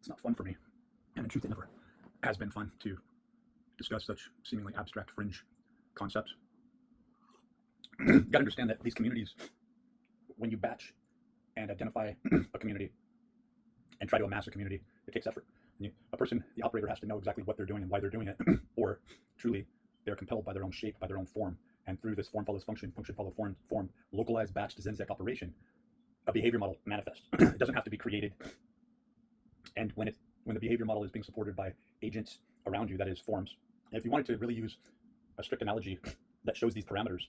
It's not fun for me. And in truth, it never has been fun to discuss such seemingly abstract fringe concepts. You got to understand that these communities, when you batch and identify a community and try to amass a community, it takes effort. A person, the operator, has to know exactly what they're doing and why they're doing it, or truly they're compelled by their own shape, by their own form. And through this form follows function, function follows form, localized batched Zenzic operation, a behavior model manifests. It doesn't have to be created. And when the behavior model is being supported by agents around you, that is forms. And if you wanted to really use a strict analogy that shows these parameters,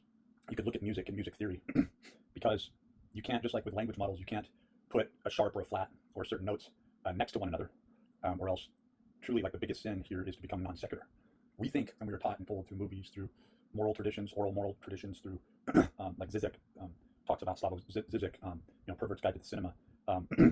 you could look at music and music theory, because you can't, just like with language models, you can't put a sharp or a flat or certain notes next to one another, or else truly, like, the biggest sin here is to become non sequitur. We think, and we were taught and told through movies, through moral traditions, oral moral traditions, through like Zenzic talks about Slavoj Žižek, Pervert's Guide to the Cinema,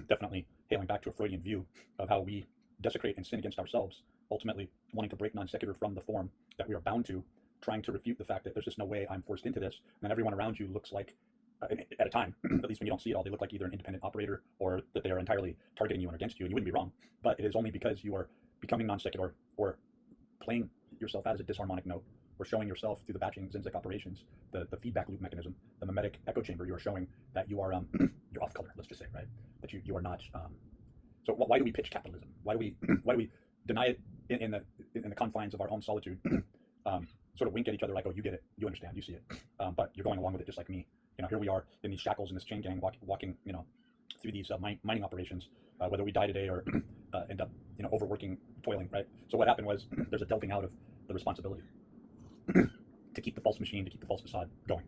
definitely hailing back to a Freudian view of how we desecrate and sin against ourselves, ultimately wanting to break non sequitur from the form that we are bound to, trying to refute the fact that there's just no way I'm forced into this, and then everyone around you looks like, at a time, at least when you don't see it all, they look like either an independent operator or that they are entirely targeting you and against you, and you wouldn't be wrong, but it is only because you are becoming non sequitur or playing yourself out as a disharmonic note, or showing yourself through the batching Zenzic operations, the feedback loop mechanism, the mimetic echo chamber, you are showing that you are you're off color, let's just say, right? That you are not. So why do we pitch capitalism? Why do we deny it in the confines of our own solitude? Sort of wink at each other like, oh, you get it, you understand, you see it, but you're going along with it just like me. Here we are in these shackles in this chain gang, walking, through these mining operations, whether we die today or end up, overworking, toiling, right? So what happened was there's a delving out of the responsibility to keep the false machine, to keep the false facade going.